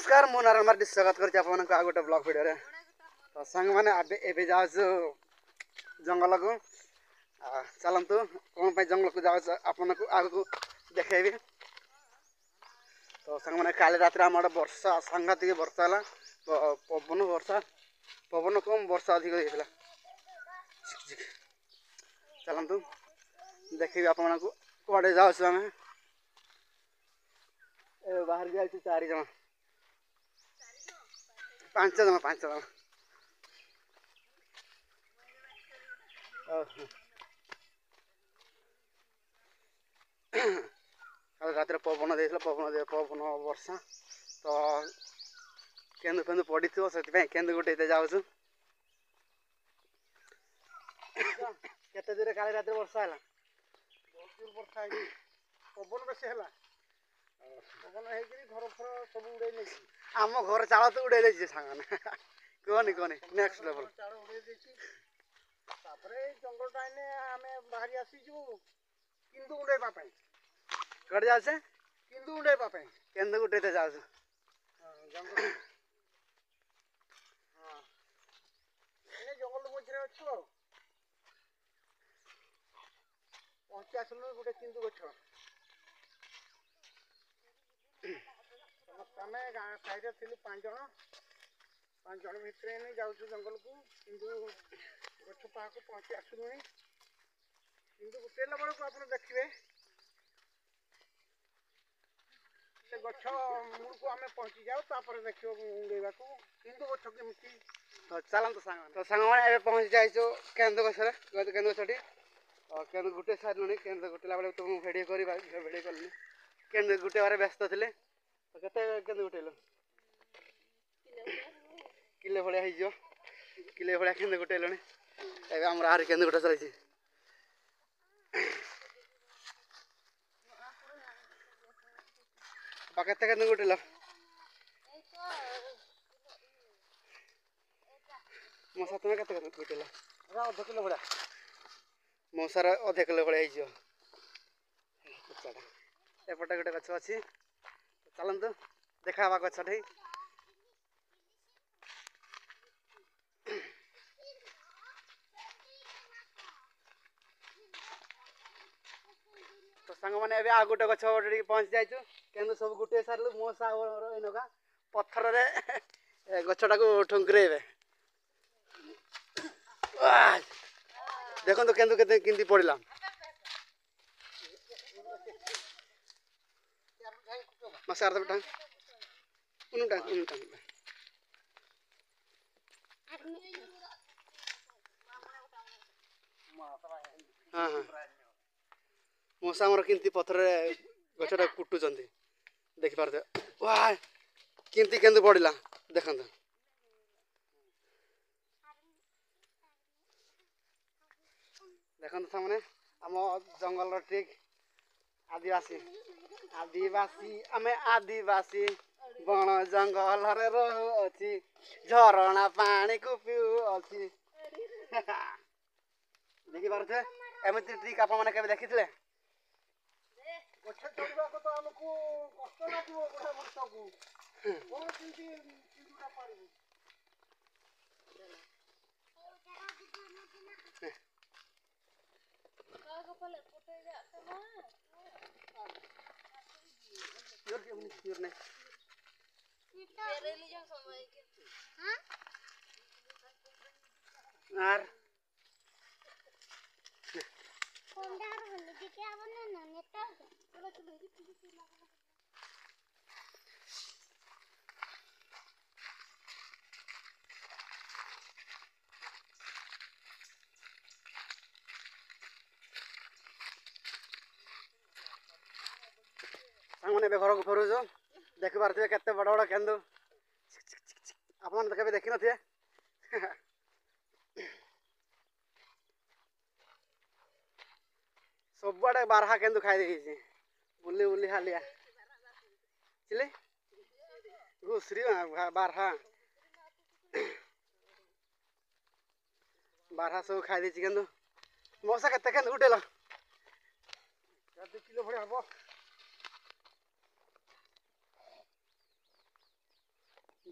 नमस्कार मु नारायण मार्डी स्वागत करछि आपनको आ गोटे ब्लॉग वीडियो रे। तो संग माने एबे जाउछु जंगल को चलंतु कोन पे जंगल को जाउछु आपनको आगु को देखेबी। तो संग माने काली रात रे हमर वर्षा सांघातिक वर्षा हला पवन कम वर्षा अधिक होइतला। चलंतु देखेबी आपनको कोडे जाउछु हमें बाहर जाइछु 4 जन 5 जन 5 जन रात पवन दे पवन वर्षा तो केन्दु केन्दु पड़ी थो से केन्दु गोटे जाऊँ केते दूर काली रात वर्षा है बहुत दूर वर्षा है पवन बेस है पवन है घर फर सब उड़े नहीं आम घर चाल तो उड़े दे सांग कहनी कहनी नेक्स्ट लेवल चाल उड़े जंगल टाइम आम बाहरी आसीचु किंतु उड़ेबा कड़े जाऊे किंतु उड़ेबा केन्दु उठे जाऊँ जंगल हाँ जंगल मझे अच्छु पहुँची आसलु गोटे किंतु गछ आम गाँ साइड थी 5 जन भितर नहीं जाऊँ जंगल को किंतु गछ पाक पहुँची आसलु किंतु उठेला बेलू आप देखिए से गछ मूल को आम पहुँची जाऊ तापर देखिए उड़ेबा किंतु गछ केमती चलते सांग तो सांग मैंने पहुँची जाइए केन्दु गछरे केन्दु गछटी केन्दु गुटे सारे केन्दु गुटेला बेले तुम भिडियो कर भिडियो कलनि केन्दु गुटे बारे व्यस्त थे तो केते केन्दु गुटेल किले भाया हो किले भाया केन्दु गुटेल आम आर केन्दु गुटा चलती केते केन्दु गुटेल मशा तुम के गुटेल अध किलो भाया मशार अधे किलो भाया एपटे गोटे गछ अच्छी चलतु देखा गछटे तो सांग मैंने आ गोटे गछ पहुँची जाइए केन्दु सब गुटे सारू मशा इनका पत्थर गछटा को ठुंकरेबे देखो तो केन्दु केते किंती पड़ला मसार दे बेटा उनुटा हाँ हाँ मशा मोर किंती पत्थर गछटा कुटुचंती देखि पारते वाह किंती केन्दु पड़ला देखंत देखंत सामने आम जंगल ठीक आदिवासी आदिवासी आमे आदिवासी बण जंगल रे रहूची झरणा पानी को पिउची देखि पारथे एमती ट्रिक आप मैंने केबे देखिथिले गछ चढ़वा को तो हमको कष्ट लागो गोटा वर्ष को कोन किंती किंतुटा पारिबो मैंने घर को फेरुज देखी पारे केते बड़ बड़ केन्दु आप देखी थे सब आड़े बारहा केन्दु खाई देखी बुली बुली हालिया चिले घुसरी बारहा बारहा सब खाई देती केन्दु मशा केते केन्दु गुटेल 2 किलो भाया हम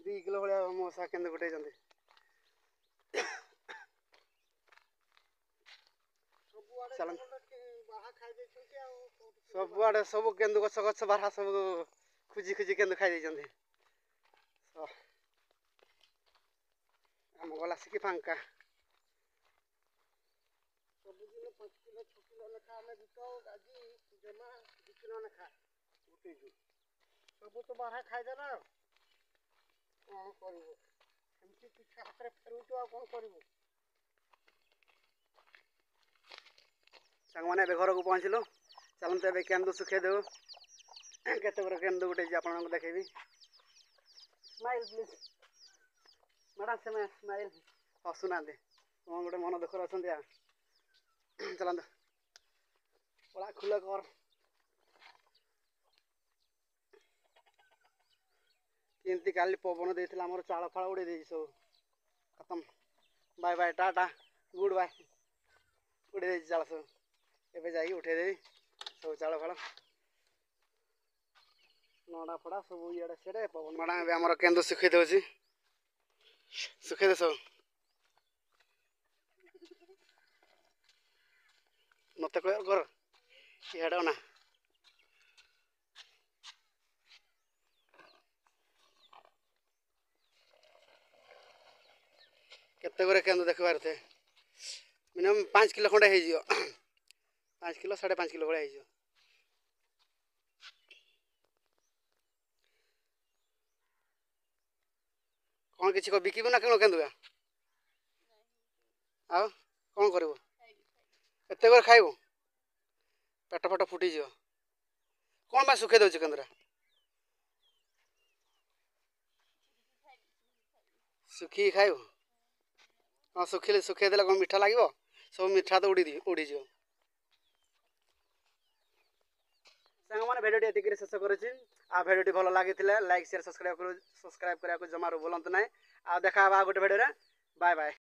2 किलो भाया मशा केन्दु गुटे सबुआड़े सब केन्दु गछ गछ बारहा सब खुजी खुजी केन्दु खाई आम गला सिकी फांका सबुदिन 5 किलो 6 किलो लेखा आम बिक आज जमा 2 किलो लेखा गुटे सब तो बारहा खाईदेला कौन कर पिछा हाथ में फेरुचु आ कौन कर सांग मैंने घर को पहुँचलु चलते ए केन्दु सुखे दे केते केन्दु गुटे आप देखेबी स्माइल प्लीज मैडम से स्माइल हसुना गोटे मन दुखर अच्छा चलते पड़ा खुल कर केमती काली पवन देता आम चाल फाड़ उड़े सब खत्म bye bye tata goodbye उड़े चाल सब एवं जा उठेदेवी सब चाल फाड़ नड़ा फड़ा सब इे सीढ़े पवन मैडम आम केन्दु सुखे दे सुखे दे सब मत कर इे ना केते गुरे केन्दु देखबार थे मिनिमम 5 किलो खंडे हो 5 किलो 5.5 किलो भाया हो कौन किसी को बिकबू ना कौन केन्दुआ आ कौन कर एत खाइबू पेट फट फुटी कौन मैं सुखे दे केन्दुरा सुखी खाइबू हाँ सुखिले सुखे देले कौन मीठा लगे सब मीठा तो उड़ी सांग मैंने भिडियो ये शेष करुच्ची आ भिडियो भल लगी लाइक शेयर सब्सक्राइब करने को जमार भूलु ना आ देखा गोटे भिडियो बाय बाय।